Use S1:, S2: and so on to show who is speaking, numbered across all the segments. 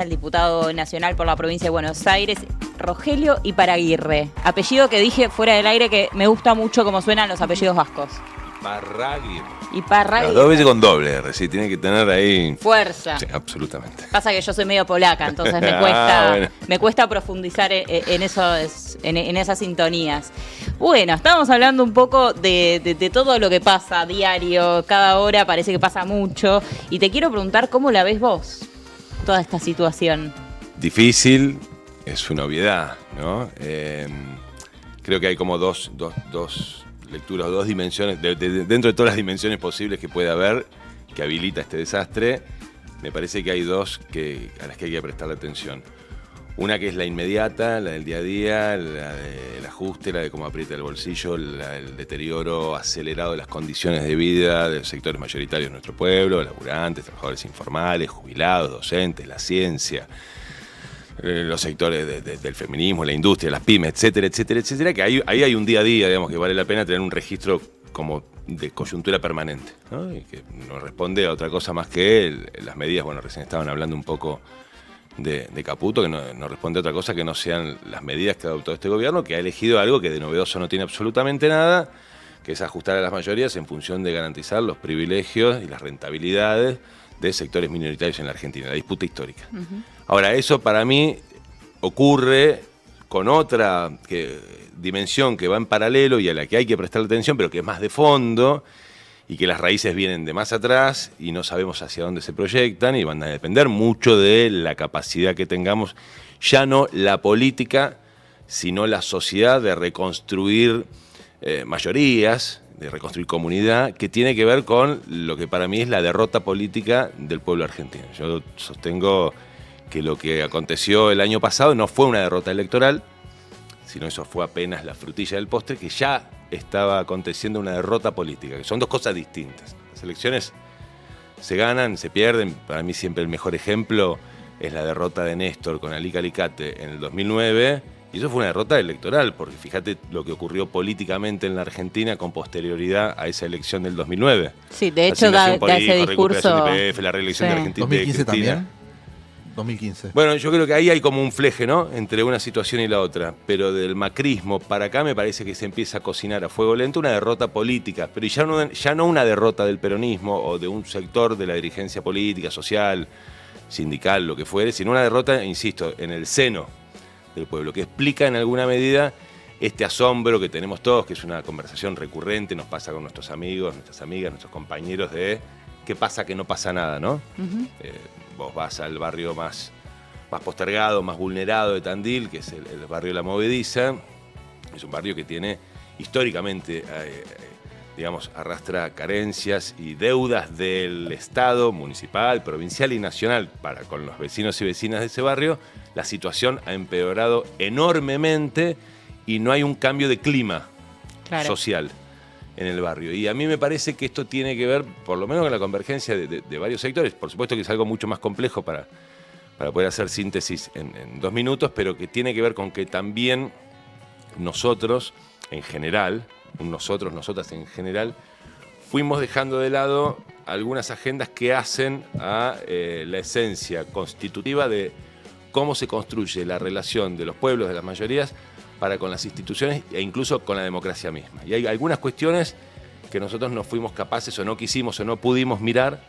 S1: El diputado nacional por la provincia de Buenos Aires, Rogelio Iparaguirre. Apellido que dije fuera del aire que me gusta mucho cómo suenan los apellidos vascos. Iparraguirre.
S2: Las dos veces con doble R, sí, tiene que tener ahí
S1: fuerza.
S2: Sí, absolutamente.
S1: Pasa que yo soy medio polaca, entonces me cuesta profundizar en esas sintonías. Bueno, estábamos hablando un poco de todo lo que pasa a diario, cada hora parece que pasa mucho, y te quiero preguntar cómo la ves vos, toda esta situación.
S2: Difícil, es una obviedad, ¿no? Creo que hay como dos lecturas, dos dimensiones, dentro de todas las dimensiones posibles que puede haber, que habilita este desastre, me parece que hay dos a las que hay que prestarle atención. Una que es la inmediata, la del día a día, la del ajuste, la de cómo aprieta el bolsillo, el deterioro acelerado de las condiciones de vida de los sectores mayoritarios de nuestro pueblo, laburantes, trabajadores informales, jubilados, docentes, la ciencia, los sectores del feminismo, la industria, las pymes, etcétera, etcétera, etcétera, que ahí hay un día a día, digamos, que vale la pena tener un registro como de coyuntura permanente, ¿no? Y que no responde a otra cosa más que las medidas, bueno, recién estaban hablando un poco de Caputo, que no responde a otra cosa que no sean las medidas que ha adoptado este gobierno, que ha elegido algo que de novedoso no tiene absolutamente nada, que es ajustar a las mayorías en función de garantizar los privilegios y las rentabilidades de sectores minoritarios en la Argentina, la disputa histórica. Ahora, eso para mí ocurre con otra dimensión que va en paralelo y a la que hay que prestar atención, pero que es más de fondo y que las raíces vienen de más atrás y no sabemos hacia dónde se proyectan y van a depender mucho de la capacidad que tengamos, ya no la política, sino la sociedad de reconstruir mayorías, de reconstruir comunidad, que tiene que ver con lo que para mí es la derrota política del pueblo argentino. Yo sostengo que lo que aconteció el año pasado no fue una derrota electoral, sino eso fue apenas la frutilla del postre, que ya estaba aconteciendo una derrota política, que son dos cosas distintas. Las elecciones se ganan, se pierden. Para mí siempre el mejor ejemplo es la derrota de Néstor con Alica Alicate en el 2009, y eso fue una derrota electoral, porque fíjate lo que ocurrió políticamente en la Argentina con posterioridad a esa elección del 2009.
S1: Sí, de hecho da ese discurso.
S2: De IPF, la reelección de Argentina.
S3: 2015 también. 2015.
S2: Bueno, yo creo que ahí hay como un fleje, ¿no?, entre una situación y la otra, pero del macrismo para acá me parece que se empieza a cocinar a fuego lento una derrota política, pero ya no una derrota del peronismo o de un sector de la dirigencia política, social, sindical, lo que fuere, sino una derrota, insisto, en el seno del pueblo, que explica en alguna medida este asombro que tenemos todos, que es una conversación recurrente, nos pasa con nuestros amigos, nuestras amigas, nuestros compañeros, de qué pasa que no pasa nada, ¿no? Vos vas al barrio más postergado, más vulnerado de Tandil, que es el barrio La Movediza. Es un barrio que tiene históricamente, digamos, arrastra carencias y deudas del Estado, municipal, provincial y nacional para con los vecinos y vecinas de ese barrio. La situación ha empeorado enormemente y no hay un cambio de clima social en el barrio. Y a mí me parece que esto tiene que ver, por lo menos con la convergencia de varios sectores. Por supuesto que es algo mucho más complejo para poder hacer síntesis en 2 minutos, pero que tiene que ver con que también nosotros, en general, nosotras en general, fuimos dejando de lado algunas agendas que hacen a la esencia constitutiva de cómo se construye la relación de los pueblos, de las mayorías, para con las instituciones e incluso con la democracia misma. Y hay algunas cuestiones que nosotros no fuimos capaces o no quisimos o no pudimos mirar,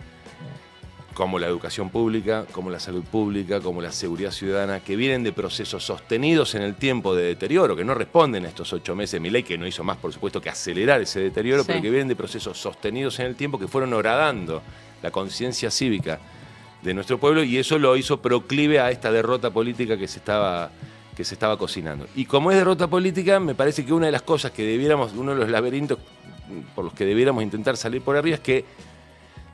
S2: como la educación pública, como la salud pública, como la seguridad ciudadana, que vienen de procesos sostenidos en el tiempo de deterioro, que no responden a estos 8 meses de Milei, que no hizo más, por supuesto, que acelerar ese deterioro, pero que vienen de procesos sostenidos en el tiempo que fueron horadando la conciencia cívica de nuestro pueblo, y eso lo hizo proclive a esta derrota política que se estaba cocinando. Y como es derrota política, me parece que una de las cosas que uno de los laberintos por los que debiéramos intentar salir por arriba es que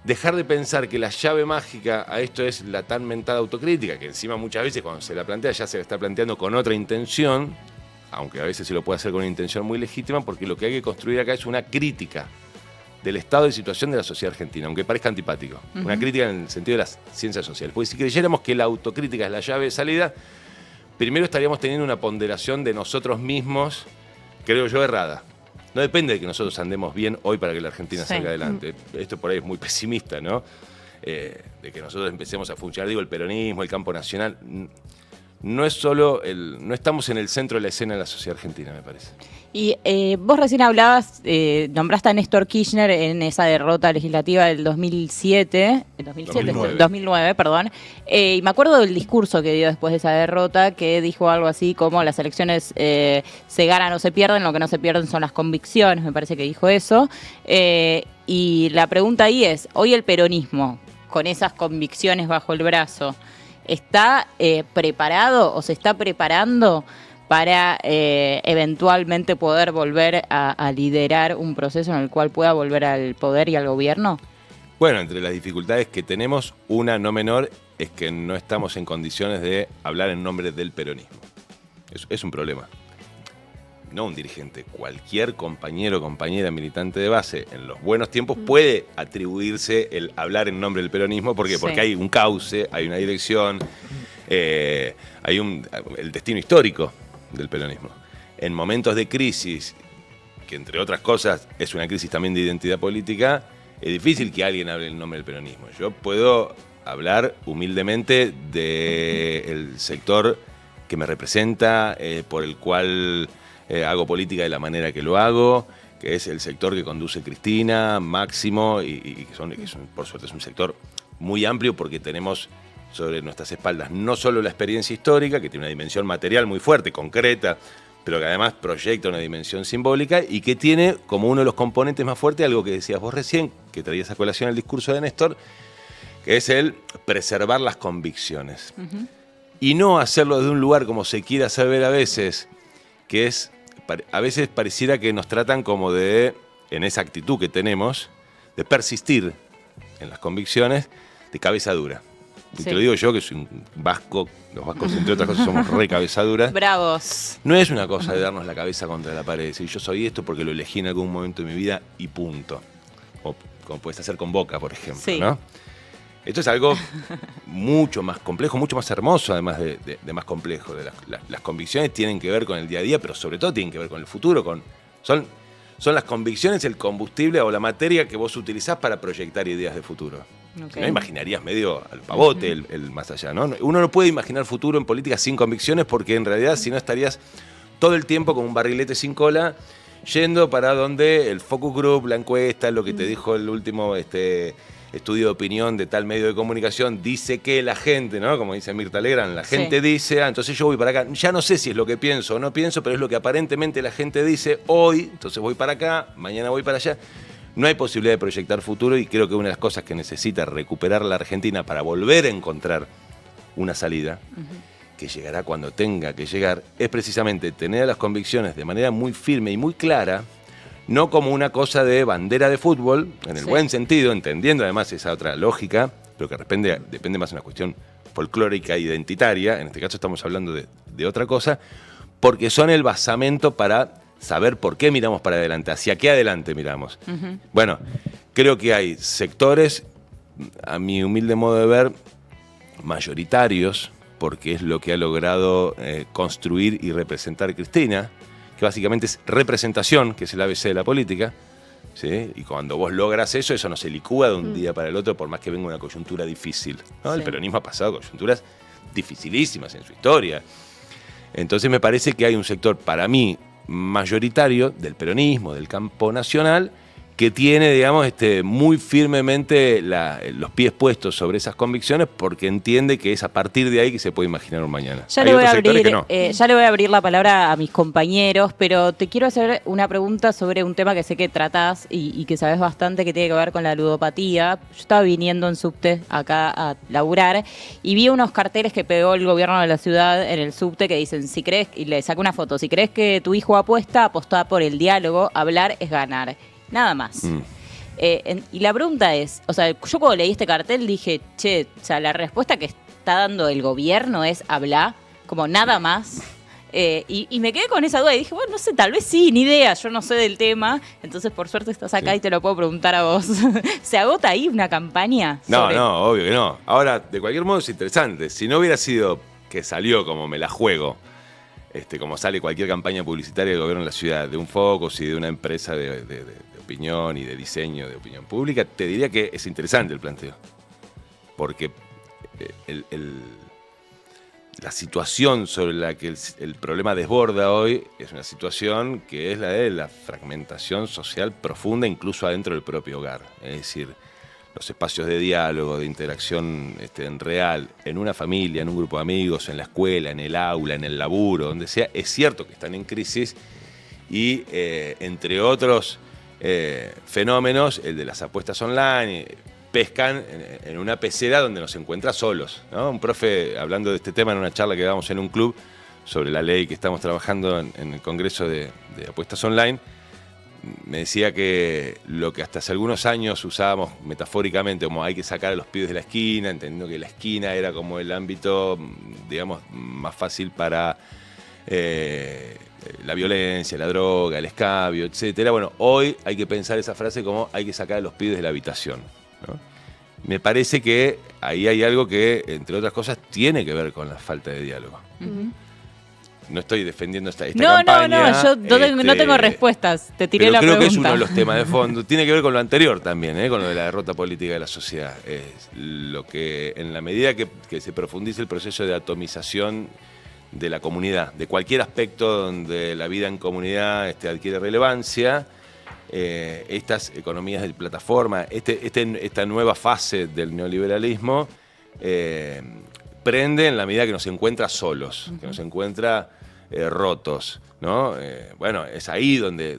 S2: dejar de pensar que la llave mágica a esto es la tan mentada autocrítica, que encima muchas veces cuando se la plantea ya se la está planteando con otra intención, aunque a veces se lo puede hacer con una intención muy legítima, porque lo que hay que construir acá es una crítica del estado de situación de la sociedad argentina, aunque parezca antipático. Una crítica en el sentido de las ciencias sociales. Porque si creyéramos que la autocrítica es la llave de salida, primero estaríamos teniendo una ponderación de nosotros mismos, creo yo, errada. No depende de que nosotros andemos bien hoy para que la Argentina salga adelante. Esto por ahí es muy pesimista, ¿no? de que nosotros empecemos a funcionar, digo, el peronismo, el campo nacional, no es solo no estamos en el centro de la escena de la sociedad argentina, me parece.
S1: Y vos recién hablabas, nombraste a Néstor Kirchner en esa derrota legislativa del 2009, perdón. Y me acuerdo del discurso que dio después de esa derrota, que dijo algo así como las elecciones se ganan o se pierden, lo que no se pierden son las convicciones, me parece que dijo eso. Y la pregunta ahí es, hoy el peronismo, con esas convicciones bajo el brazo, ¿está preparado o se está preparando para eventualmente poder volver a liderar un proceso en el cual pueda volver al poder y al gobierno?
S2: Bueno, entre las dificultades que tenemos, una no menor es que no estamos en condiciones de hablar en nombre del peronismo. Es un problema. No un dirigente, cualquier compañero o compañera militante de base en los buenos tiempos puede atribuirse el hablar en nombre del peronismo. ¿Por qué?
S1: Sí.
S2: Porque hay un cauce, hay una dirección, hay el destino histórico del peronismo. En momentos de crisis, que entre otras cosas es una crisis también de identidad política, es difícil que alguien hable en nombre del peronismo. Yo puedo hablar humildemente del sector que me representa, por el cual hago política de la manera que lo hago, que es el sector que conduce Cristina, Máximo, y que son, por suerte es un sector muy amplio porque tenemos sobre nuestras espaldas no solo la experiencia histórica, que tiene una dimensión material muy fuerte, concreta, pero que además proyecta una dimensión simbólica y que tiene como uno de los componentes más fuertes algo que decías vos recién, que traías a colación el discurso de Néstor, que es el preservar las convicciones. Y no hacerlo de un lugar como se quiere hacer ver a veces, que es, a veces pareciera que nos tratan como de, en esa actitud que tenemos, de persistir en las convicciones de cabeza dura. Y te lo digo yo, que soy un vasco, los vascos entre otras cosas somos re cabeza dura.
S1: Bravos.
S2: No es una cosa de darnos la cabeza contra la pared, decir yo soy esto porque lo elegí en algún momento de mi vida y punto. O como puedes hacer con Boca, por ejemplo,
S1: Sí.
S2: ¿no? Esto es algo mucho más complejo, mucho más hermoso, además de más complejo. Las convicciones tienen que ver con el día a día, pero sobre todo tienen que ver con el futuro. Son las convicciones el combustible o la materia que vos utilizás para proyectar ideas de futuro.
S1: Okay.
S2: Si no, imaginarías medio al pavote el más allá, ¿no? Uno no puede imaginar futuro en política sin convicciones porque en realidad si no estarías todo el tiempo como un barrilete sin cola yendo para donde el focus group, la encuesta, lo que te dijo el último estudio de opinión de tal medio de comunicación, dice que la gente, ¿no? Como dice Mirta Legrand, la gente dice, entonces yo voy para acá. Ya no sé si es lo que pienso o no pienso, pero es lo que aparentemente la gente dice hoy, entonces voy para acá, mañana voy para allá. No hay posibilidad de proyectar futuro y creo que una de las cosas que necesita recuperar la Argentina para volver a encontrar una salida, que llegará cuando tenga que llegar, es precisamente tener las convicciones de manera muy firme y muy clara, no como una cosa de bandera de fútbol, en el buen sentido, entendiendo además esa otra lógica, pero que depende más de una cuestión folclórica e identitaria, en este caso estamos hablando de otra cosa, porque son el basamento para saber por qué miramos para adelante, hacia qué adelante miramos. Bueno, creo que hay sectores, a mi humilde modo de ver, mayoritarios, porque es lo que ha logrado construir y representar Cristina, que básicamente es representación, que es el ABC de la política, ¿sí? Y cuando vos logras eso, eso no se licúa de un día para el otro, por más que venga una coyuntura difícil, ¿no? El peronismo ha pasado coyunturas dificilísimas en su historia. Entonces me parece que hay un sector, para mí, mayoritario del peronismo, del campo nacional, que tiene, digamos, muy firmemente los pies puestos sobre esas convicciones porque entiende que es a partir de ahí que se puede imaginar un mañana.
S1: Ya
S2: Hay
S1: le voy a
S2: otros sectores
S1: abrir,
S2: que no.
S1: ya le voy a abrir la palabra a mis compañeros, pero te quiero hacer una pregunta sobre un tema que sé que tratás y que sabes bastante, que tiene que ver con la ludopatía. Yo estaba viniendo en subte acá a laburar y vi unos carteles que pegó el gobierno de la ciudad en el subte que dicen, si crees, y le saqué una foto, si crees que tu hijo apuesta, apostá por el diálogo, hablar es ganar. Nada más. Y la pregunta es, o sea, yo cuando leí este cartel dije, che, o sea, la respuesta que está dando el gobierno es hablar, como nada más. Y me quedé con esa duda y dije, bueno, no sé, tal vez sí, ni idea, yo no sé del tema. Entonces, por suerte estás acá y te lo puedo preguntar a vos. ¿Se agota ahí una campaña?
S2: No, obvio que no. Ahora, de cualquier modo es interesante. Si no hubiera sido que salió como me la juego, como sale cualquier campaña publicitaria del gobierno de la ciudad, de un Focus y de una empresa de opinión y de diseño de opinión pública, te diría que es interesante el planteo. porque la situación sobre la que el problema desborda hoy es una situación que es la de la fragmentación social profunda, incluso adentro del propio hogar. Es decir, los espacios de diálogo, de interacción en real, en una familia, en un grupo de amigos, en la escuela, en el aula, en el laburo, donde sea, es cierto que están en crisis y, entre otros fenómenos, el de las apuestas online, pescan en una pecera donde nos encuentra solos, ¿no? Un profe, hablando de este tema en una charla que dábamos en un club sobre la ley que estamos trabajando en el Congreso de Apuestas Online, me decía que lo que hasta hace algunos años usábamos metafóricamente como hay que sacar a los pibes de la esquina, entendiendo que la esquina era como el ámbito, digamos, más fácil para la violencia, la droga, el escabio, etcétera. Bueno, hoy hay que pensar esa frase como hay que sacar a los pibes de la habitación, ¿no? Me parece que ahí hay algo que, entre otras cosas, tiene que ver con la falta de diálogo.
S1: Uh-huh.
S2: No estoy defendiendo esta campaña.
S1: No, yo no tengo respuestas, te tiré la pregunta.
S2: Pero creo que es uno de los temas de fondo. Tiene que ver con lo anterior también, con lo de la derrota política de la sociedad. Es lo que, en la medida que se profundice el proceso de atomización de la comunidad, de cualquier aspecto donde la vida en comunidad adquiere relevancia, estas economías de plataforma, esta nueva fase del neoliberalismo prende en la medida que nos encuentra solos, que nos encuentra rotos, ¿no? Bueno, es ahí donde,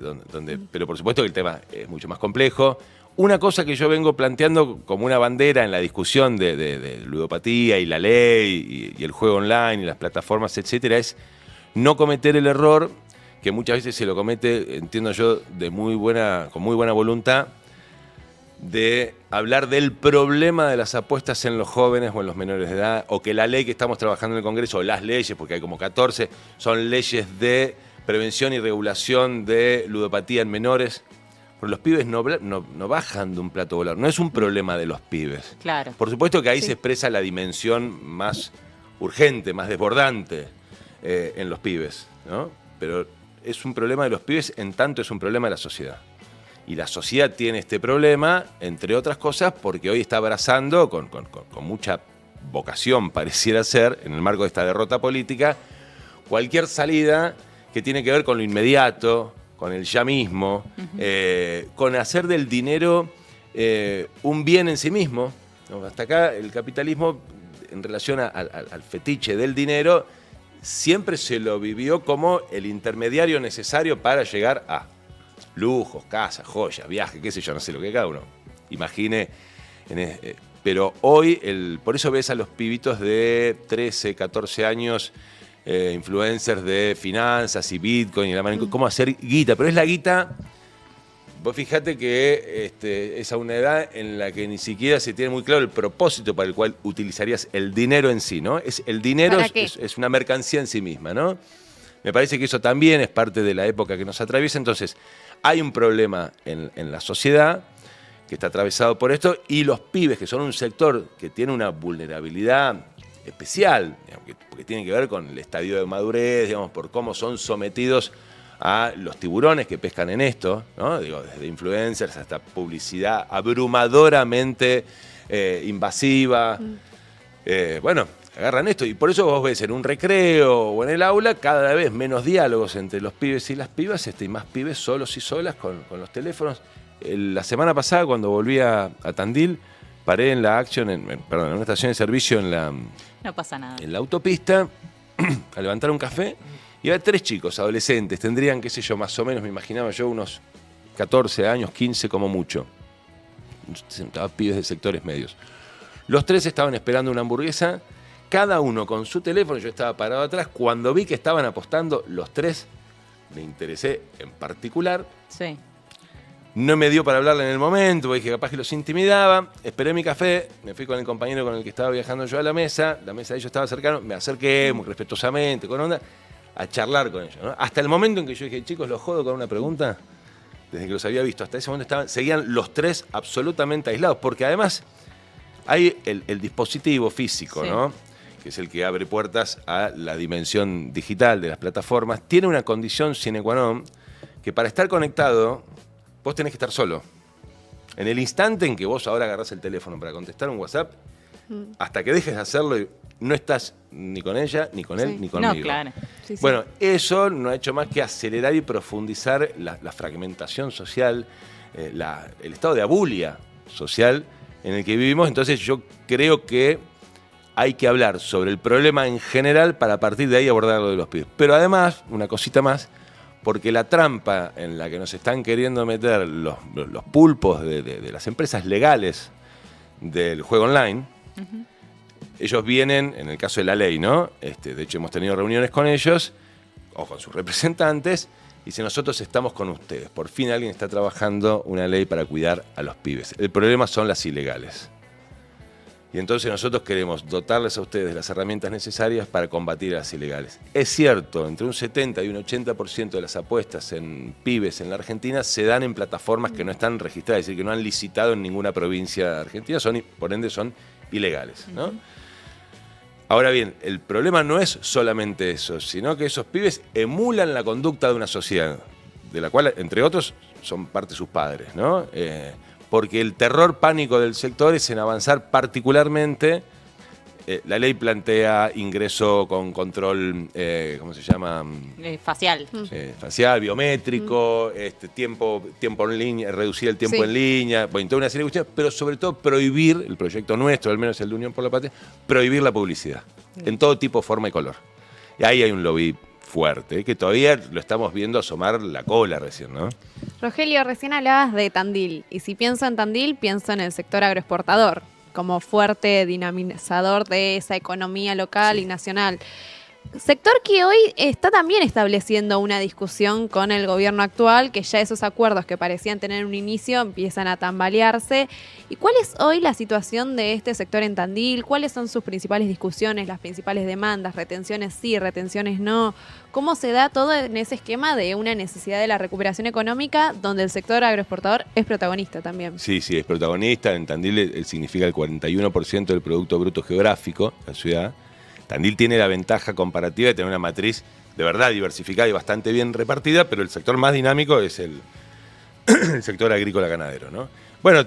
S2: pero por supuesto que el tema es mucho más complejo. Una cosa que yo vengo planteando como una bandera en la discusión de ludopatía y la ley y el juego online y las plataformas, etcétera, es no cometer el error que muchas veces se lo comete, entiendo yo, con muy buena voluntad, de hablar del problema de las apuestas en los jóvenes o en los menores de edad, o que la ley que estamos trabajando en el Congreso, o las leyes, porque hay como 14, son leyes de prevención y regulación de ludopatía en menores. Pero los pibes no bajan de un plato volador, no es un problema de los pibes.
S1: Claro.
S2: Por supuesto que ahí se expresa la dimensión más urgente, más desbordante en los pibes, ¿no? Pero es un problema de los pibes en tanto es un problema de la sociedad. Y la sociedad tiene este problema, entre otras cosas, porque hoy está abrazando con mucha vocación, pareciera ser, en el marco de esta derrota política, cualquier salida que tiene que ver con lo inmediato, con el ya mismo, con hacer del dinero un bien en sí mismo, ¿no? Hasta acá el capitalismo, en relación al fetiche del dinero, siempre se lo vivió como el intermediario necesario para llegar a lujos, casas, joyas, viajes, qué sé yo, no sé lo que cada uno imagine. Pero hoy, por eso ves a los pibitos de 13, 14 años, influencers de finanzas y Bitcoin y la manera cómo hacer guita. Pero es la guita, vos fijate que es a una edad en la que ni siquiera se tiene muy claro el propósito para el cual utilizarías el dinero en sí, ¿no? El dinero es una mercancía en sí misma, ¿no? Me parece que eso también es parte de la época que nos atraviesa. Entonces, hay un problema en la sociedad que está atravesado por esto, y los pibes, que son un sector que tiene una vulnerabilidad especial, digamos, porque tiene que ver con el estadio de madurez, digamos, por cómo son sometidos a los tiburones que pescan en esto, ¿no? Digo, desde influencers hasta publicidad abrumadoramente invasiva. Bueno, agarran esto, y por eso vos ves en un recreo o en el aula cada vez menos diálogos entre los pibes y las pibas, y más pibes solos y solas con los teléfonos. La semana pasada, cuando volví a Tandil, paré en la Action, en una estación de servicio
S1: no pasa nada,
S2: en la autopista, a levantar un café, y había 3 chicos, adolescentes, tendrían, qué sé yo, más o menos, me imaginaba yo, unos 14 años, 15 como mucho. Estaban pibes de sectores medios. Los 3 estaban esperando una hamburguesa, cada uno con su teléfono, yo estaba parado atrás. Cuando vi que estaban apostando los 3, me interesé en particular.
S1: Sí.
S2: No me dio para hablarle en el momento, porque dije capaz que los intimidaba. Esperé mi café, me fui con el compañero con el que estaba viajando yo a la mesa de ellos estaba cercano, me acerqué muy respetuosamente, con onda, a charlar con ellos, ¿no? Hasta el momento en que yo dije, chicos, los jodo con una pregunta, desde que los había visto hasta ese momento seguían los 3 absolutamente aislados, porque además hay el dispositivo físico, sí, ¿no? Que es el que abre puertas a la dimensión digital de las plataformas, tiene una condición sine qua non, que para estar conectado, vos tenés que estar solo. En el instante en que vos ahora agarrás el teléfono para contestar un WhatsApp, Hasta que dejes de hacerlo, no estás ni con ella, ni con él, ni conmigo.
S1: No, claro.
S4: Sí, sí.
S2: Bueno, eso no ha hecho más que acelerar y profundizar la fragmentación social, el estado de abulia social en el que vivimos. Entonces yo creo que hay que hablar sobre el problema en general para a partir de ahí abordar lo de los pibes. Pero además, una cosita más, porque la trampa en la que nos están queriendo meter los pulpos de las empresas legales del juego online, ellos vienen, en el caso de la ley, ¿no? De hecho, hemos tenido reuniones con ellos, o con sus representantes, y si nosotros estamos con ustedes, por fin alguien está trabajando una ley para cuidar a los pibes. El problema son las ilegales. Y entonces nosotros queremos dotarles a ustedes de las herramientas necesarias para combatir a las ilegales. Es cierto, entre un 70 y un 80% de las apuestas en pibes en la Argentina se dan en plataformas que no están registradas, es decir, que no han licitado en ninguna provincia argentina, por ende son ilegales, ¿no? Ahora bien, el problema no es solamente eso, sino que esos pibes emulan la conducta de una sociedad, de la cual, entre otros, son parte sus padres, ¿no? Porque el terror pánico del sector es en avanzar particularmente. La ley plantea ingreso con control, ¿cómo se llama?
S1: Facial.
S2: Facial, biométrico, tiempo en línea, reducir el tiempo en línea, bueno, toda una serie de cuestiones, pero sobre todo prohibir, el proyecto nuestro, al menos el de Unión por la Patria, prohibir la publicidad, en todo tipo, forma y color. Y ahí hay un lobby fuerte, que todavía lo estamos viendo asomar la cola recién, ¿no?
S4: Rogelio, recién hablabas de Tandil, y si pienso en Tandil, pienso en el sector agroexportador, como fuerte dinamizador de esa economía local y nacional. Sector que hoy está también estableciendo una discusión con el gobierno actual, que ya esos acuerdos que parecían tener un inicio empiezan a tambalearse. ¿Y cuál es hoy la situación de este sector en Tandil? ¿Cuáles son sus principales discusiones, las principales demandas? ¿Retenciones sí, retenciones no? ¿Cómo se da todo en ese esquema de una necesidad de la recuperación económica donde el sector agroexportador es protagonista también?
S2: Sí, es protagonista. En Tandil significa el 41% del Producto Bruto Geográfico, la ciudad. Tandil tiene la ventaja comparativa de tener una matriz de verdad diversificada y bastante bien repartida, pero el sector más dinámico es el sector agrícola ganadero, ¿no? Bueno,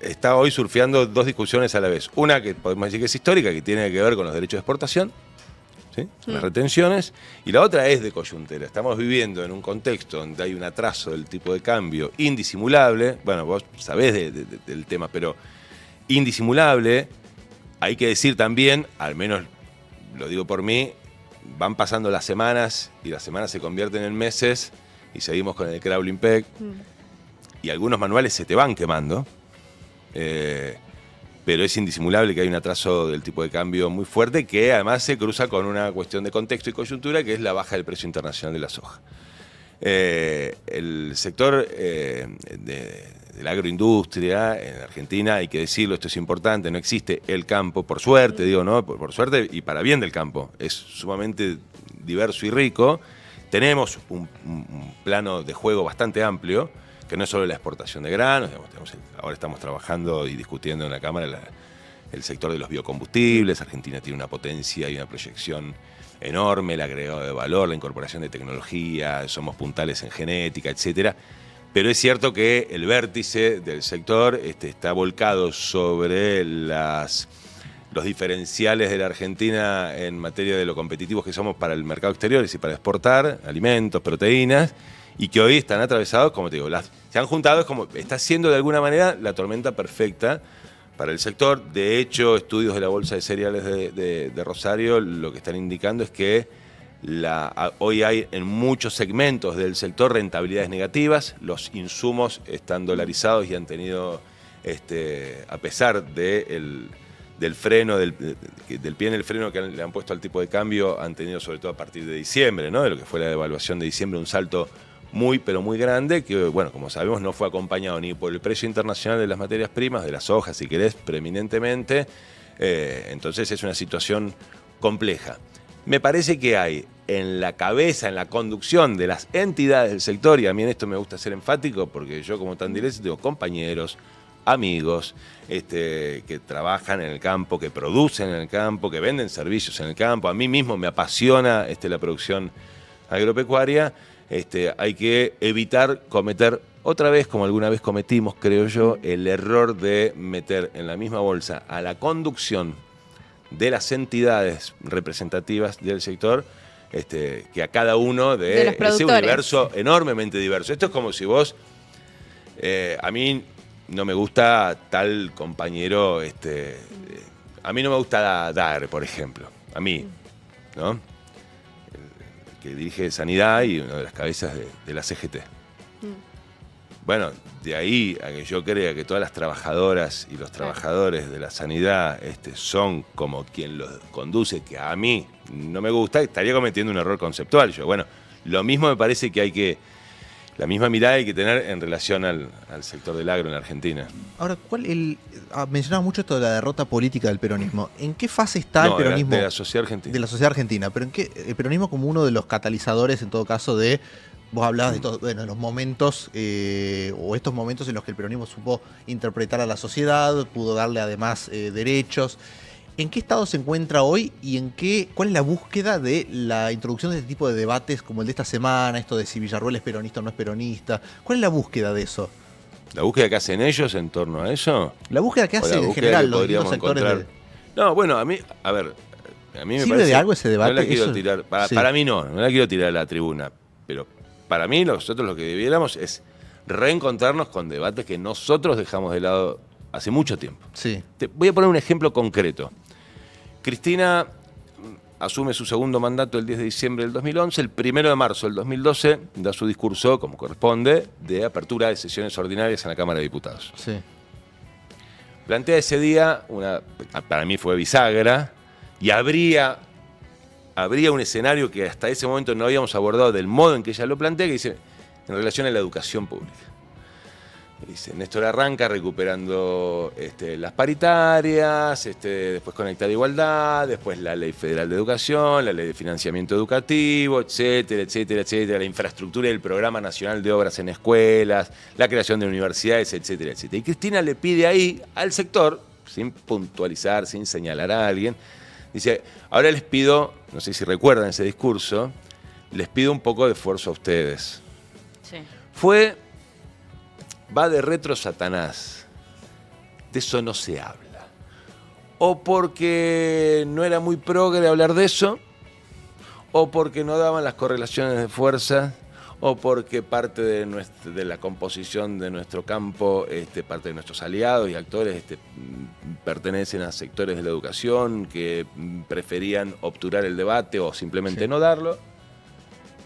S2: está hoy surfeando dos discusiones a la vez. Una que podemos decir que es histórica, que tiene que ver con los derechos de exportación, ¿sí? Las retenciones, y la otra es de coyuntura. Estamos viviendo en un contexto donde hay un atraso del tipo de cambio indisimulable. Bueno, vos sabés del tema, pero indisimulable. Hay que decir también, al menos lo digo por mí, van pasando las semanas y las semanas se convierten en meses y seguimos con el crawling peg y algunos manuales se te van quemando, pero es indisimulable que hay un atraso del tipo de cambio muy fuerte que además se cruza con una cuestión de contexto y coyuntura que es la baja del precio internacional de la soja. El sector de la agroindustria en Argentina, hay que decirlo, esto es importante, no existe el campo, por suerte, digo, ¿no? Por suerte y para bien del campo, es sumamente diverso y rico. Tenemos un plano de juego bastante amplio, que no es solo la exportación de granos, digamos, ahora estamos trabajando y discutiendo en la Cámara el sector de los biocombustibles. Argentina tiene una potencia y una proyección enorme, el agregado de valor, la incorporación de tecnología, somos puntales en genética, etcétera. Pero es cierto que el vértice del sector está volcado sobre los diferenciales de la Argentina en materia de lo competitivos que somos para el mercado exterior, es decir, para exportar alimentos, proteínas, y que hoy están atravesados, como te digo, se han juntado, está siendo de alguna manera la tormenta perfecta para el sector. De hecho, estudios de la Bolsa de Cereales de Rosario lo que están indicando es que hoy hay en muchos segmentos del sector rentabilidades negativas, los insumos están dolarizados y han tenido, a pesar del freno, del pie en el freno que le han puesto al tipo de cambio, han tenido sobre todo a partir de diciembre, ¿no? De lo que fue la devaluación de diciembre, un salto muy, pero muy grande, que, bueno, como sabemos, no fue acompañado ni por el precio internacional de las materias primas, de las hojas, si querés, preeminentemente. Entonces es una situación compleja. Me parece que hay en la cabeza, en la conducción de las entidades del sector, y a mí en esto me gusta ser enfático, porque yo como tandilense tengo compañeros, amigos, que trabajan en el campo, que producen en el campo, que venden servicios en el campo. A mí mismo me apasiona la producción agropecuaria. Hay que evitar cometer otra vez, como alguna vez cometimos, creo yo, el error de meter en la misma bolsa a la conducción de las entidades representativas del sector, que a cada uno
S4: De los
S2: ese
S4: productores.
S2: universo enormemente diverso. Esto es como si vos, a mí no me gusta tal compañero, a mí no me gusta Dar, por ejemplo, a mí, ¿no? El que dirige Sanidad y una de las cabezas de la CGT. Bueno, de ahí a que yo crea que todas las trabajadoras y los trabajadores de la sanidad son como quien los conduce, que a mí no me gusta, estaría cometiendo un error conceptual. Bueno, lo mismo me parece que la misma mirada hay que tener en relación al sector del agro en la Argentina.
S3: Ahora, mencionabas mucho esto de la derrota política del peronismo. ¿En qué fase está el peronismo?
S2: De la sociedad argentina.
S3: De la sociedad argentina, pero ¿en qué el peronismo como uno de los catalizadores, en todo caso, de... Vos hablabas de todo, bueno, los momentos, o estos momentos en los que el peronismo supo interpretar a la sociedad, pudo darle además derechos. ¿En qué estado se encuentra hoy y cuál es la búsqueda de la introducción de este tipo de debates como el de esta semana, esto de si Villarruel es peronista o no es peronista? ¿Cuál es la búsqueda de eso?
S2: ¿La búsqueda que hacen ellos en torno a eso?
S3: La búsqueda que hace en general los distintos sectores
S2: No, bueno, a mí me
S3: ¿sirve
S2: parece...
S3: de algo ese debate?
S2: No la quiero tirar, para mí no la quiero tirar a la tribuna, pero para mí nosotros lo que debiéramos es reencontrarnos con debates que nosotros dejamos de lado hace mucho tiempo.
S3: Sí.
S2: Te voy a poner un ejemplo concreto. Cristina asume su segundo mandato el 10 de diciembre del 2011, el 1 de marzo del 2012 da su discurso, como corresponde, de apertura de sesiones ordinarias en la Cámara de Diputados.
S3: Sí.
S2: Plantea ese día, para mí fue bisagra, y habría un escenario que hasta ese momento no habíamos abordado del modo en que ella lo plantea, que dice, en relación a la educación pública. Dice, Néstor arranca recuperando las paritarias, después Conectar Igualdad, después la Ley Federal de Educación, la Ley de Financiamiento Educativo, etcétera, etcétera, etcétera, la infraestructura del Programa Nacional de Obras en Escuelas, la creación de universidades, etcétera, etcétera. Y Cristina le pide ahí al sector, sin puntualizar, sin señalar a alguien, dice, ahora les pido, no sé si recuerdan ese discurso, les pido un poco de esfuerzo a ustedes.
S1: Sí.
S2: Va de retro Satanás. De eso no se habla. O porque no era muy progre hablar de eso, o porque no daban las correlaciones de fuerza, o porque parte de la composición de nuestro campo, parte de nuestros aliados y actores pertenecen a sectores de la educación que preferían obturar el debate o simplemente no darlo.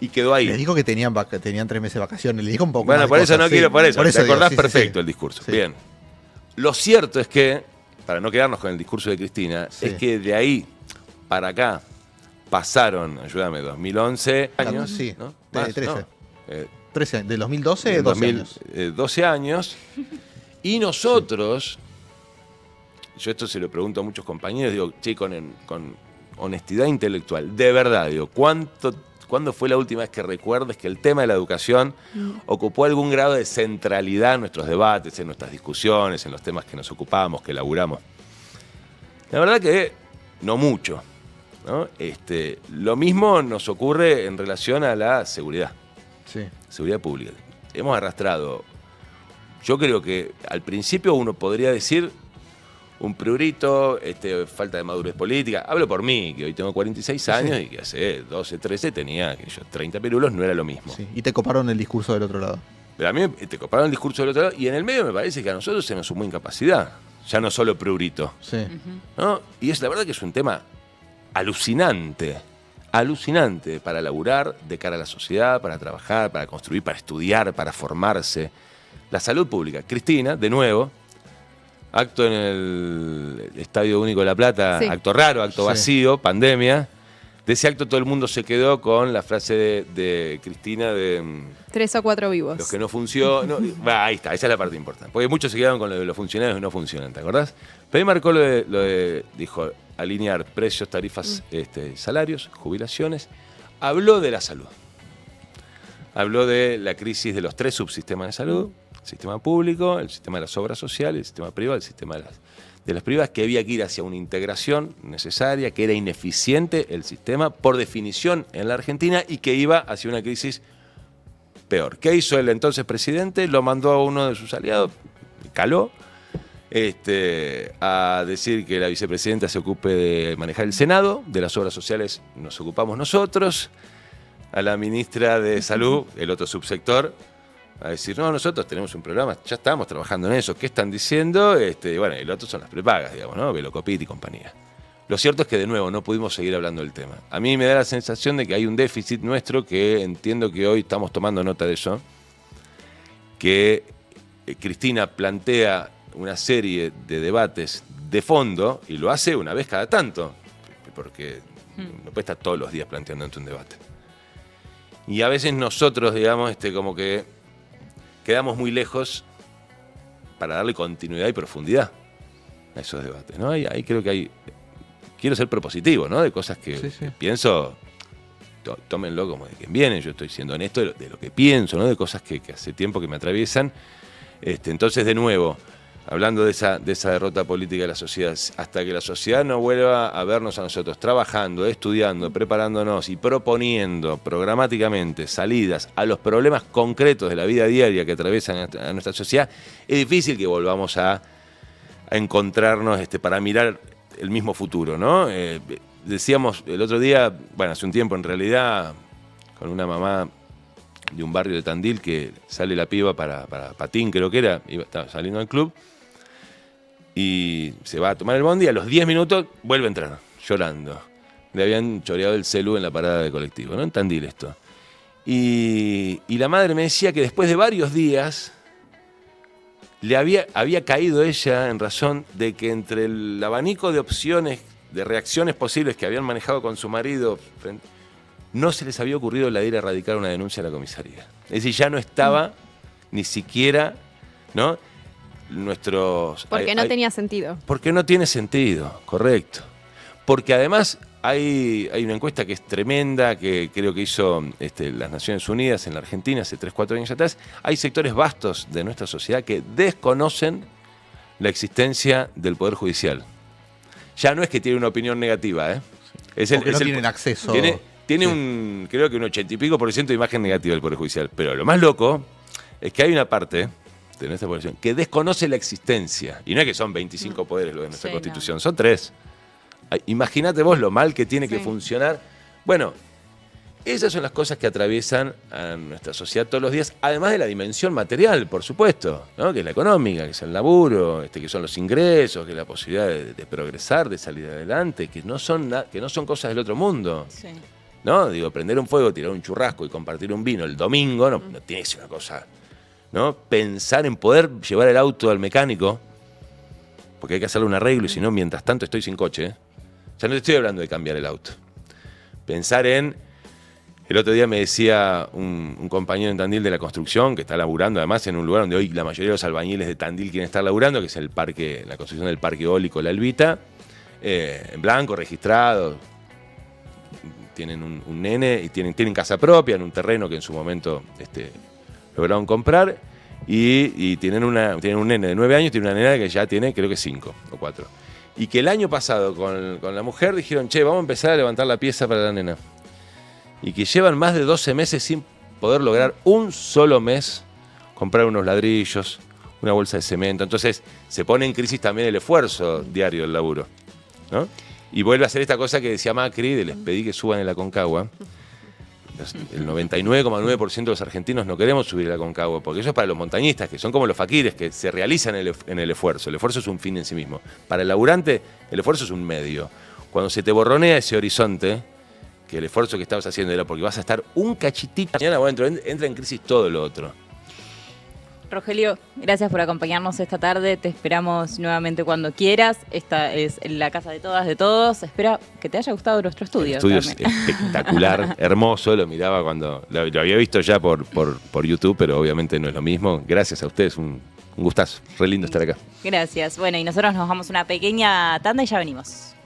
S2: Y quedó ahí.
S3: Les dijo que tenían 3 meses de vacaciones. Le dijo un poco
S2: bueno,
S3: más
S2: por
S3: de
S2: eso
S3: cosas,
S2: no quiero, por eso. Te
S3: digo,
S2: acordás
S3: sí,
S2: perfecto
S3: sí.
S2: el discurso.
S3: Sí.
S2: Bien. Lo cierto es que, para no quedarnos con el discurso de Cristina,
S3: Sí.
S2: es que de ahí para acá pasaron, ayúdame, 2011 años.
S3: Sí,
S2: ¿no?
S3: 13.
S2: No,
S3: 13 años. ¿Del 2012? 12 años.
S2: 12 años. Y nosotros, yo esto se lo pregunto a muchos compañeros, digo, che, con honestidad intelectual, de verdad, digo, ¿cuándo fue la última vez que recuerdes que el tema de la educación ocupó algún grado de centralidad en nuestros debates, en nuestras discusiones, en los temas que nos ocupamos, que elaboramos? La verdad que no mucho, ¿no? Lo mismo nos ocurre en relación a la seguridad.
S3: Sí.
S2: Seguridad pública. Hemos arrastrado, yo creo que al principio uno podría decir un prurito, falta de madurez política. Hablo por mí, que hoy tengo 46 años y que hace 12, 13 tenía 30 pirulos, no era lo mismo.
S3: Sí. Y te coparon el discurso del otro lado.
S2: Pero a mí te compararon el discurso del otro lado y en el medio me parece que a nosotros se nos sumó incapacidad, ya no solo prurito,
S3: Sí.
S2: ¿no? Y es la verdad que es un tema alucinante para laburar de cara a la sociedad, para trabajar, para construir, para estudiar, para formarse. La salud pública. Cristina, de nuevo, acto en el Estadio Único de La Plata,
S4: Sí.
S2: acto raro, acto
S3: Sí.
S2: vacío, pandemia. De ese acto todo el mundo se quedó con la frase de Cristina de
S4: 3 o 4 vivos.
S2: los que no funcionan. Ahí está, esa es la parte importante. Porque muchos se quedaron con lo de los funcionarios que no funcionan, ¿te acordás? Pero ahí marcó dijo, alinear precios, tarifas, salarios, jubilaciones. Habló de la salud. Habló de la crisis de los 3 subsistemas de salud, el sistema público, el sistema de las obras sociales, el sistema privado, el sistema de las privadas, que había que ir hacia una integración necesaria, que era ineficiente el sistema por definición en la Argentina y que iba hacia una crisis peor. ¿Qué hizo el entonces presidente? Lo mandó a uno de sus aliados, caló, a decir que la vicepresidenta se ocupe de manejar el Senado, de las obras sociales nos ocupamos nosotros, a la ministra de Salud, el otro subsector, a decir, no, nosotros tenemos un programa, ya estamos trabajando en eso, ¿qué están diciendo? Bueno, el otro son las prepagas, digamos, ¿no? Velocopit y compañía. Lo cierto es que, de nuevo, no pudimos seguir hablando del tema. A mí me da la sensación de que hay un déficit nuestro, que entiendo que hoy estamos tomando nota de eso, que Cristina plantea una serie de debates de fondo y lo hace una vez cada tanto, porque no puede estar todos los días planteando un debate. Y a veces nosotros, digamos, como que quedamos muy lejos para darle continuidad y profundidad a esos debates, ¿no? Ahí creo que hay... Quiero ser propositivo, ¿no? De cosas que pienso, tómenlo como de quien viene, yo estoy siendo honesto de lo que pienso, ¿no? De cosas que hace tiempo que me atraviesan. Entonces, de nuevo, hablando de esa derrota política de la sociedad, hasta que la sociedad no vuelva a vernos a nosotros trabajando, estudiando, preparándonos y proponiendo programáticamente salidas a los problemas concretos de la vida diaria que atraviesan a nuestra sociedad, es difícil que volvamos a encontrarnos para mirar el mismo futuro, ¿no? Decíamos el otro día, bueno, hace un tiempo en realidad, con una mamá de un barrio de Tandil, que sale la piba para patín, creo que era, estaba saliendo del club, y se va a tomar el bondi, y a los 10 minutos vuelve a entrar, llorando. Le habían choreado el celu en la parada de colectivo, ¿no? En Tandil esto. Y la madre me decía que después de varios días le había caído ella en razón de que entre el abanico de opciones, de reacciones posibles que habían manejado con su marido, no se les había ocurrido la de ir a radicar una denuncia a la comisaría. Es decir, ya no estaba ni siquiera, ¿no?
S4: Porque no tenía sentido.
S2: Porque no tiene sentido, correcto. Porque además hay una encuesta que es tremenda, que creo que hizo las Naciones Unidas en la Argentina hace 3-4 años atrás. Hay sectores vastos de nuestra sociedad que desconocen la existencia del Poder Judicial. Ya no es que tiene una opinión negativa, ¿eh?
S3: Porque no tienen acceso.
S2: Tiene creo que un 80 y pico % de imagen negativa del Poder Judicial. Pero lo más loco es que hay una parte de nuestra población que desconoce la existencia. Y no es que son 25 poderes lo de nuestra Constitución, son 3. Imagínate vos lo mal que tiene que funcionar. Bueno, esas son las cosas que atraviesan a nuestra sociedad todos los días, además de la dimensión material, por supuesto, ¿no? Que es la económica, que es el laburo, que son los ingresos, que es la posibilidad de progresar, de salir adelante, que no son cosas del otro mundo. Sí. ¿No? Digo, prender un fuego, tirar un churrasco y compartir un vino el domingo no tiene que ser una cosa, ¿no? Pensar en poder llevar el auto al mecánico, porque hay que hacerle un arreglo y si no, mientras tanto estoy sin coche, ¿eh? Ya no te estoy hablando de cambiar el auto. Pensar en... El otro día me decía un compañero en Tandil de la construcción, que está laburando además en un lugar donde hoy la mayoría de los albañiles de Tandil quieren estar laburando, que es la construcción del parque eólico La Elvita, en blanco, registrado. Tienen un nene y tienen casa propia en un terreno que en su momento lograron comprar y tienen un nene de 9 años y tiene una nena que ya tiene creo que 5 o 4. Y que el año pasado con la mujer dijeron, che, vamos a empezar a levantar la pieza para la nena. Y que llevan más de 12 meses sin poder lograr un solo mes comprar unos ladrillos, una bolsa de cemento. Entonces se pone en crisis también el esfuerzo diario del laburo, ¿no? Y vuelve a hacer esta cosa que decía Macri, les pedí que suban en la Concagua. El 99,9% de los argentinos no queremos subir a la Concagua, porque eso es para los montañistas, que son como los faquires, que se realizan en el esfuerzo. El esfuerzo es un fin en sí mismo. Para el laburante, el esfuerzo es un medio. Cuando se te borronea ese horizonte, que el esfuerzo que estabas haciendo era porque vas a estar un cachitito, mañana entra en crisis todo lo otro.
S1: Rogelio, gracias por acompañarnos esta tarde. Te esperamos nuevamente cuando quieras. Esta es la casa de todas, de todos. Espero que te haya gustado nuestro estudio.
S2: El estudio es espectacular, hermoso. Lo miraba cuando lo había visto ya por YouTube, pero obviamente no es lo mismo. Gracias a ustedes, un gustazo. Re lindo estar acá.
S1: Gracias. Bueno, y nosotros nos vamos a una pequeña tanda y ya venimos.